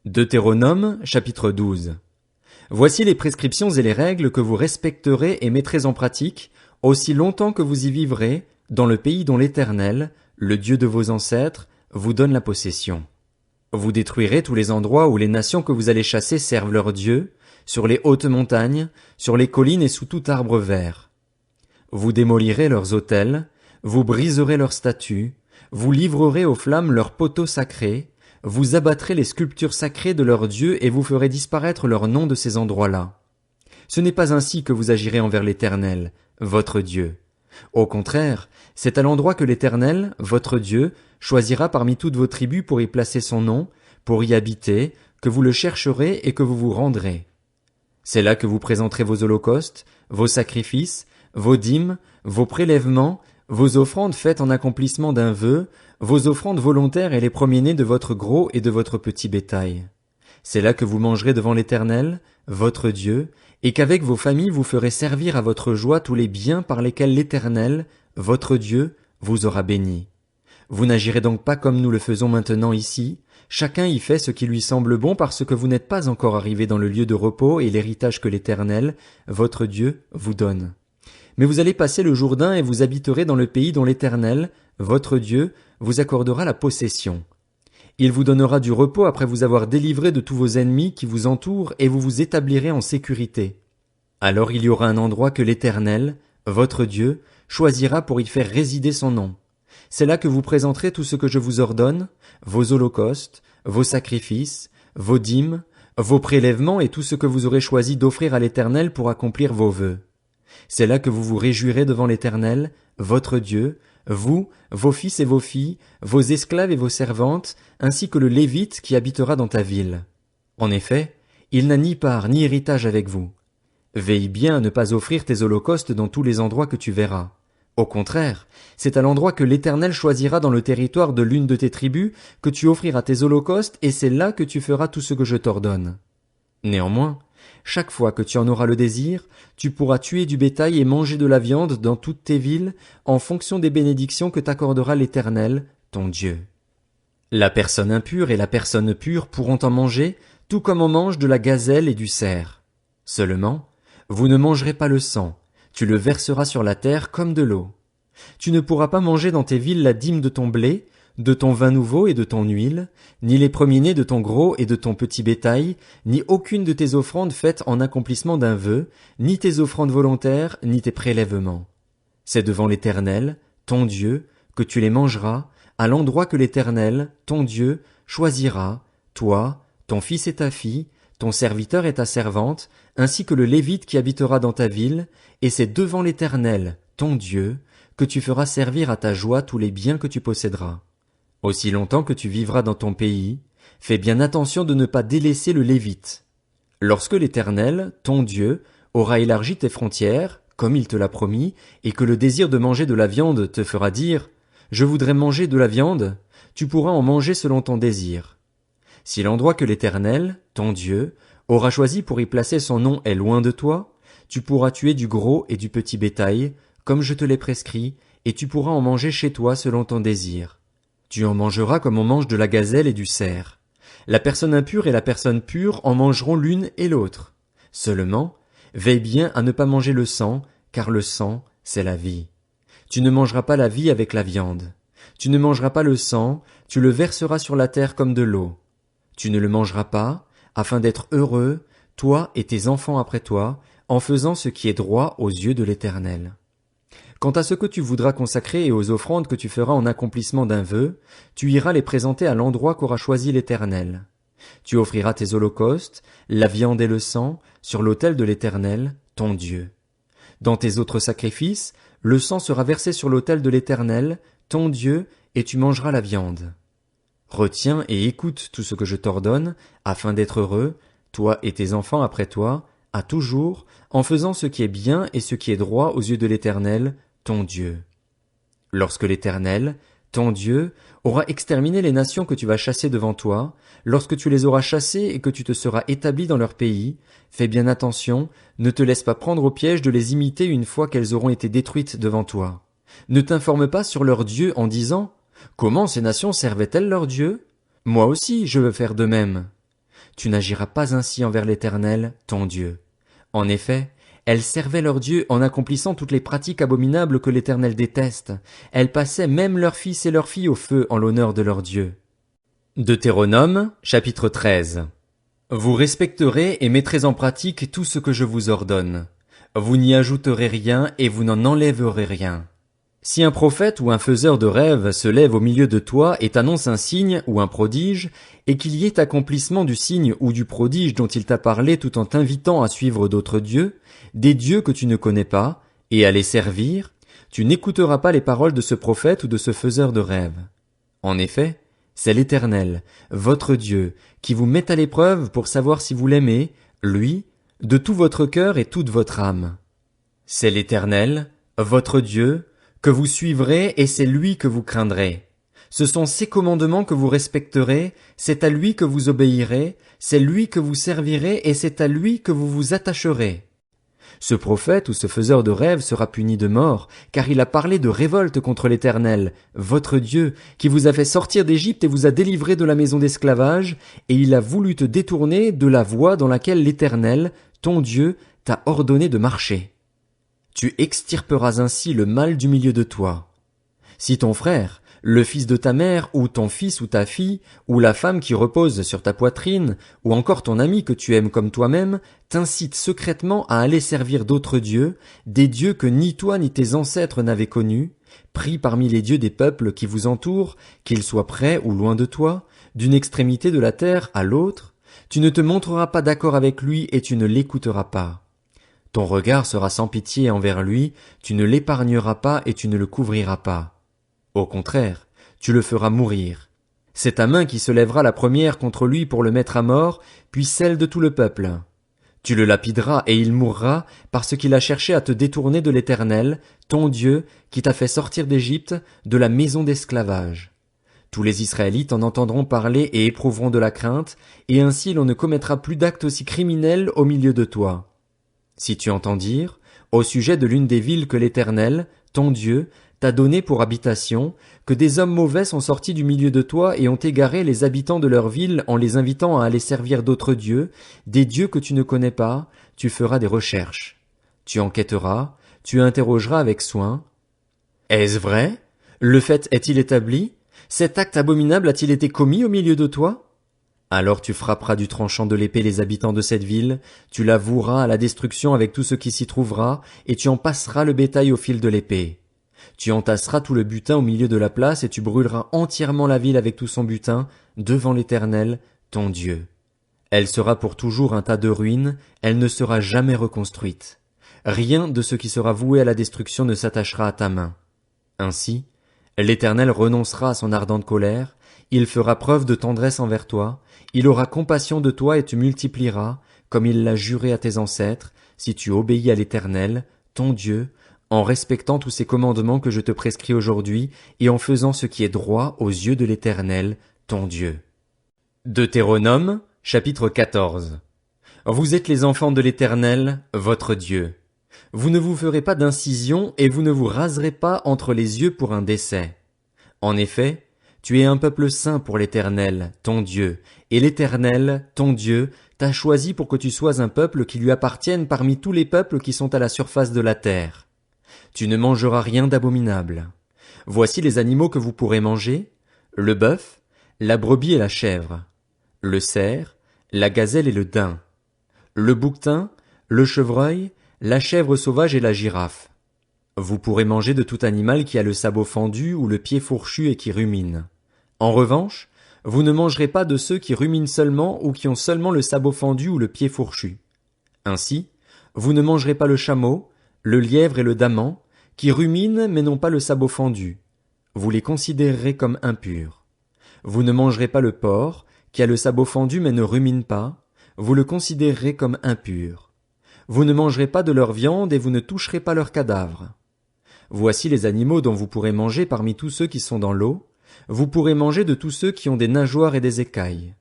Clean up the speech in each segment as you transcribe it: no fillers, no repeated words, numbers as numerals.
Deutéronome, chapitre 12. Voici les prescriptions et les règles que vous respecterez et mettrez en pratique, aussi longtemps que vous y vivrez, dans le pays dont l'Éternel, le Dieu de vos ancêtres, vous donne la possession. Vous détruirez tous les endroits où les nations que vous allez chasser servent leurs dieux, sur les hautes montagnes, sur les collines et sous tout arbre vert. Vous démolirez leurs autels, vous briserez leurs statues, vous livrerez aux flammes leurs poteaux sacrés, vous abattrez les sculptures sacrées de leurs dieux et vous ferez disparaître leurs noms de ces endroits-là. Ce n'est pas ainsi que vous agirez envers l'Éternel, votre Dieu. Au contraire, c'est à l'endroit que l'Éternel, votre Dieu, choisira parmi toutes vos tribus pour y placer son nom, pour y habiter, que vous le chercherez et que vous vous rendrez. C'est là que vous présenterez vos holocaustes, vos sacrifices, vos dîmes, vos prélèvements, vos offrandes faites en accomplissement d'un vœu, vos offrandes volontaires et les premiers-nés de votre gros et de votre petit bétail. C'est là que vous mangerez devant l'Éternel, votre Dieu, et qu'avec vos familles vous ferez servir à votre joie tous les biens par lesquels l'Éternel, votre Dieu, vous aura béni. Vous n'agirez donc pas comme nous le faisons maintenant ici, chacun y fait ce qui lui semble bon parce que vous n'êtes pas encore arrivés dans le lieu de repos et l'héritage que l'Éternel, votre Dieu, vous donne. Mais vous allez passer le Jourdain et vous habiterez dans le pays dont l'Éternel, votre Dieu, vous accordera la possession. Il vous donnera du repos après vous avoir délivré de tous vos ennemis qui vous entourent et vous vous établirez en sécurité. Alors il y aura un endroit que l'Éternel, votre Dieu, choisira pour y faire résider son nom. C'est là que vous présenterez tout ce que je vous ordonne, vos holocaustes, vos sacrifices, vos dîmes, vos prélèvements et tout ce que vous aurez choisi d'offrir à l'Éternel pour accomplir vos vœux. C'est là que vous vous réjouirez devant l'Éternel, votre Dieu, vous, vos fils et vos filles, vos esclaves et vos servantes, ainsi que le Lévite qui habitera dans ta ville. En effet, il n'a ni part ni héritage avec vous. Veille bien à ne pas offrir tes holocaustes dans tous les endroits que tu verras. Au contraire, c'est à l'endroit que l'Éternel choisira dans le territoire de l'une de tes tribus que tu offriras tes holocaustes et c'est là que tu feras tout ce que je t'ordonne. Néanmoins, chaque fois que tu en auras le désir, tu pourras tuer du bétail et manger de la viande dans toutes tes villes, en fonction des bénédictions que t'accordera l'Éternel, ton Dieu. La personne impure et la personne pure pourront en manger, tout comme on mange de la gazelle et du cerf. Seulement, vous ne mangerez pas le sang, tu le verseras sur la terre comme de l'eau. Tu ne pourras pas manger dans tes villes la dîme de ton blé, de ton vin nouveau et de ton huile, ni les premiers-nés de ton gros et de ton petit bétail, ni aucune de tes offrandes faites en accomplissement d'un vœu, ni tes offrandes volontaires, ni tes prélèvements. C'est devant l'Éternel, ton Dieu, que tu les mangeras, à l'endroit que l'Éternel, ton Dieu, choisira, toi, ton fils et ta fille, ton serviteur et ta servante, ainsi que le Lévite qui habitera dans ta ville, et c'est devant l'Éternel, ton Dieu, que tu feras servir à ta joie tous les biens que tu posséderas. Aussi longtemps que tu vivras dans ton pays, fais bien attention de ne pas délaisser le Lévite. Lorsque l'Éternel, ton Dieu, aura élargi tes frontières, comme il te l'a promis, et que le désir de manger de la viande te fera dire « Je voudrais manger de la viande », tu pourras en manger selon ton désir. Si l'endroit que l'Éternel, ton Dieu, aura choisi pour y placer son nom est loin de toi, tu pourras tuer du gros et du petit bétail, comme je te l'ai prescrit, et tu pourras en manger chez toi selon ton désir. Tu en mangeras comme on mange de la gazelle et du cerf. La personne impure et la personne pure en mangeront l'une et l'autre. Seulement, veille bien à ne pas manger le sang, car le sang, c'est la vie. Tu ne mangeras pas la vie avec la viande. Tu ne mangeras pas le sang, tu le verseras sur la terre comme de l'eau. Tu ne le mangeras pas, afin d'être heureux, toi et tes enfants après toi, en faisant ce qui est droit aux yeux de l'Éternel. Quant à ce que tu voudras consacrer et aux offrandes que tu feras en accomplissement d'un vœu, tu iras les présenter à l'endroit qu'aura choisi l'Éternel. Tu offriras tes holocaustes, la viande et le sang, sur l'autel de l'Éternel, ton Dieu. Dans tes autres sacrifices, le sang sera versé sur l'autel de l'Éternel, ton Dieu, et tu mangeras la viande. Retiens et écoute tout ce que je t'ordonne, afin d'être heureux, toi et tes enfants après toi, à toujours, en faisant ce qui est bien et ce qui est droit aux yeux de l'Éternel, ton Dieu. Lorsque l'Éternel, ton Dieu, aura exterminé les nations que tu vas chasser devant toi, lorsque tu les auras chassées et que tu te seras établi dans leur pays, fais bien attention, ne te laisse pas prendre au piège de les imiter une fois qu'elles auront été détruites devant toi. Ne t'informe pas sur leurs dieux en disant « Comment ces nations servaient-elles leurs dieux ? Moi aussi, je veux faire de même. » tu n'agiras pas ainsi envers l'Éternel, ton Dieu. En effet, elles servaient leur Dieu en accomplissant toutes les pratiques abominables que l'Éternel déteste. Elles passaient même leurs fils et leurs filles au feu en l'honneur de leur Dieu. Deutéronome, chapitre 13. Vous respecterez et mettrez en pratique tout ce que je vous ordonne. Vous n'y ajouterez rien et vous n'en enlèverez rien. Si un prophète ou un faiseur de rêves se lève au milieu de toi et t'annonce un signe ou un prodige, et qu'il y ait accomplissement du signe ou du prodige dont il t'a parlé tout en t'invitant à suivre d'autres dieux, des dieux que tu ne connais pas, et à les servir, tu n'écouteras pas les paroles de ce prophète ou de ce faiseur de rêves. En effet, c'est l'Éternel, votre Dieu, qui vous met à l'épreuve pour savoir si vous l'aimez, lui, de tout votre cœur et toute votre âme. C'est l'Éternel, votre Dieu, que vous suivrez et c'est lui que vous craindrez. Ce sont ses commandements que vous respecterez, c'est à lui que vous obéirez, c'est lui que vous servirez et c'est à lui que vous vous attacherez. Ce prophète ou ce faiseur de rêves sera puni de mort, car il a parlé de révolte contre l'Éternel, votre Dieu, qui vous a fait sortir d'Égypte et vous a délivré de la maison d'esclavage, et il a voulu te détourner de la voie dans laquelle l'Éternel, ton Dieu, t'a ordonné de marcher. Tu extirperas ainsi le mal du milieu de toi. Si ton frère, le fils de ta mère, ou ton fils ou ta fille, ou la femme qui repose sur ta poitrine, ou encore ton ami que tu aimes comme toi-même, t'incite secrètement à aller servir d'autres dieux, des dieux que ni toi ni tes ancêtres n'avaient connus, pris parmi les dieux des peuples qui vous entourent, qu'ils soient près ou loin de toi, d'une extrémité de la terre à l'autre, tu ne te montreras pas d'accord avec lui et tu ne l'écouteras pas. Ton regard sera sans pitié envers lui, tu ne l'épargneras pas et tu ne le couvriras pas. Au contraire, tu le feras mourir. C'est ta main qui se lèvera la première contre lui pour le mettre à mort, puis celle de tout le peuple. Tu le lapideras et il mourra parce qu'il a cherché à te détourner de l'Éternel, ton Dieu, qui t'a fait sortir d'Égypte, de la maison d'esclavage. Tous les Israélites en entendront parler et éprouveront de la crainte, et ainsi l'on ne commettra plus d'actes aussi criminels au milieu de toi. Si tu entends dire, au sujet de l'une des villes que l'Éternel, ton Dieu, t'a donné pour habitation, que des hommes mauvais sont sortis du milieu de toi et ont égaré les habitants de leur ville en les invitant à aller servir d'autres dieux, des dieux que tu ne connais pas, tu feras des recherches. Tu enquêteras, tu interrogeras avec soin. Est-ce vrai? Le fait est-il établi? Cet acte abominable a-t-il été commis au milieu de toi? Alors tu frapperas du tranchant de l'épée les habitants de cette ville, tu la voueras à la destruction avec tout ce qui s'y trouvera, et tu en passeras le bétail au fil de l'épée. Tu entasseras tout le butin au milieu de la place, et tu brûleras entièrement la ville avec tout son butin, devant l'Éternel, ton Dieu. Elle sera pour toujours un tas de ruines, elle ne sera jamais reconstruite. Rien de ce qui sera voué à la destruction ne s'attachera à ta main. Ainsi, l'Éternel renoncera à son ardente colère, il fera preuve de tendresse envers toi, il aura compassion de toi et te multipliera, comme il l'a juré à tes ancêtres, si tu obéis à l'Éternel, ton Dieu, en respectant tous ces commandements que je te prescris aujourd'hui et en faisant ce qui est droit aux yeux de l'Éternel, ton Dieu. Deutéronome, chapitre 14. Vous êtes les enfants de l'Éternel, votre Dieu. Vous ne vous ferez pas d'incision et vous ne vous raserez pas entre les yeux pour un décès. En effet, tu es un peuple saint pour l'Éternel, ton Dieu, et l'Éternel, ton Dieu, t'a choisi pour que tu sois un peuple qui lui appartienne parmi tous les peuples qui sont à la surface de la terre. Tu ne mangeras rien d'abominable. Voici les animaux que vous pourrez manger, le bœuf, la brebis et la chèvre, le cerf, la gazelle et le daim, le bouquetin, le chevreuil, la chèvre sauvage et la girafe. Vous pourrez manger de tout animal qui a le sabot fendu ou le pied fourchu et qui rumine. En revanche, vous ne mangerez pas de ceux qui ruminent seulement ou qui ont seulement le sabot fendu ou le pied fourchu. Ainsi, vous ne mangerez pas le chameau, le lièvre et le daman, qui ruminent mais n'ont pas le sabot fendu. Vous les considérerez comme impurs. Vous ne mangerez pas le porc, qui a le sabot fendu mais ne rumine pas. Vous le considérerez comme impur. Vous ne mangerez pas de leur viande et vous ne toucherez pas leurs cadavres. Voici les animaux dont vous pourrez manger parmi tous ceux qui sont dans l'eau. Vous pourrez manger de tous ceux qui ont des nageoires et des écailles.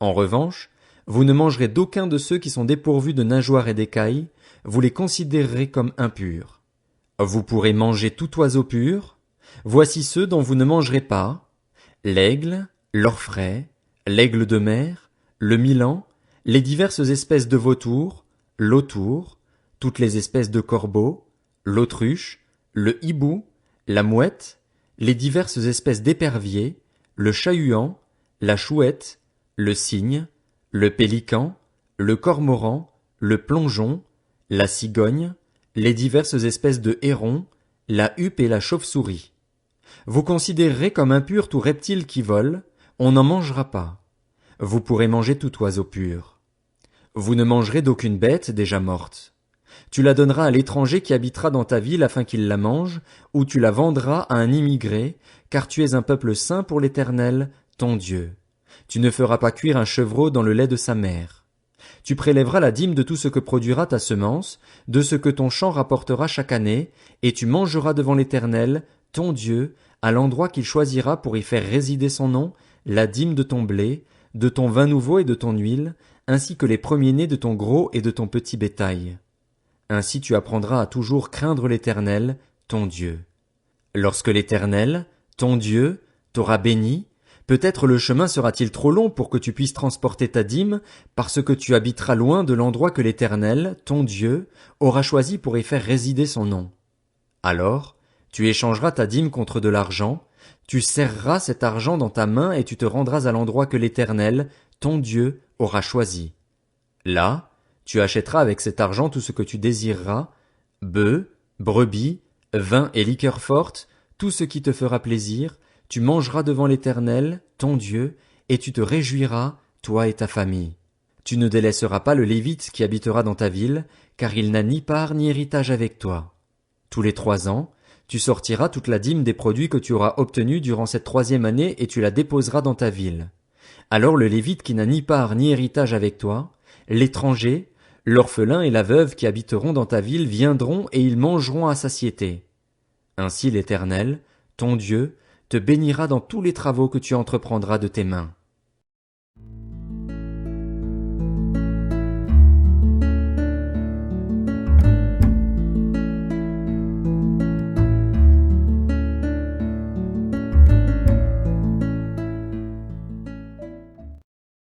En revanche, vous ne mangerez d'aucun de ceux qui sont dépourvus de nageoires et d'écailles, vous les considérerez comme impurs. Vous pourrez manger tout oiseau pur. Voici ceux dont vous ne mangerez pas: l'aigle, l'orfraie, l'aigle de mer, le milan, les diverses espèces de vautours, l'autour, toutes les espèces de corbeaux, l'autruche, le hibou, la mouette, les diverses espèces d'éperviers, le chat-huant, la chouette, le cygne, le pélican, le cormoran, le plongeon, la cigogne, les diverses espèces de hérons, la huppe et la chauve-souris. Vous considérerez comme impur tout reptile qui vole, on n'en mangera pas. Vous pourrez manger tout oiseau pur. Vous ne mangerez d'aucune bête déjà morte. Tu la donneras à l'étranger qui habitera dans ta ville afin qu'il la mange, ou tu la vendras à un immigré, car tu es un peuple saint pour l'Éternel, ton Dieu. Tu ne feras pas cuire un chevreau dans le lait de sa mère. Tu prélèveras la dîme de tout ce que produira ta semence, de ce que ton champ rapportera chaque année, et tu mangeras devant l'Éternel, ton Dieu, à l'endroit qu'il choisira pour y faire résider son nom, la dîme de ton blé, de ton vin nouveau et de ton huile, ainsi que les premiers-nés de ton gros et de ton petit bétail. Ainsi tu apprendras à toujours craindre l'Éternel, ton Dieu. Lorsque l'Éternel, ton Dieu, t'aura béni, peut-être le chemin sera-t-il trop long pour que tu puisses transporter ta dîme, parce que tu habiteras loin de l'endroit que l'Éternel, ton Dieu, aura choisi pour y faire résider son nom. Alors, tu échangeras ta dîme contre de l'argent, tu serreras cet argent dans ta main et tu te rendras à l'endroit que l'Éternel, ton Dieu, aura choisi. Là, tu achèteras avec cet argent tout ce que tu désireras, bœufs, brebis, vin et liqueurs fortes, tout ce qui te fera plaisir, tu mangeras devant l'Éternel, ton Dieu, et tu te réjouiras, toi et ta famille. Tu ne délaisseras pas le Lévite qui habitera dans ta ville, car il n'a ni part ni héritage avec toi. Tous les 3 ans, tu sortiras toute la dîme des produits que tu auras obtenus durant cette 3e année et tu la déposeras dans ta ville. Alors le Lévite qui n'a ni part ni héritage avec toi, l'étranger, l'orphelin et la veuve qui habiteront dans ta ville viendront et ils mangeront à satiété. Ainsi l'Éternel, ton Dieu, te bénira dans tous les travaux que tu entreprendras de tes mains.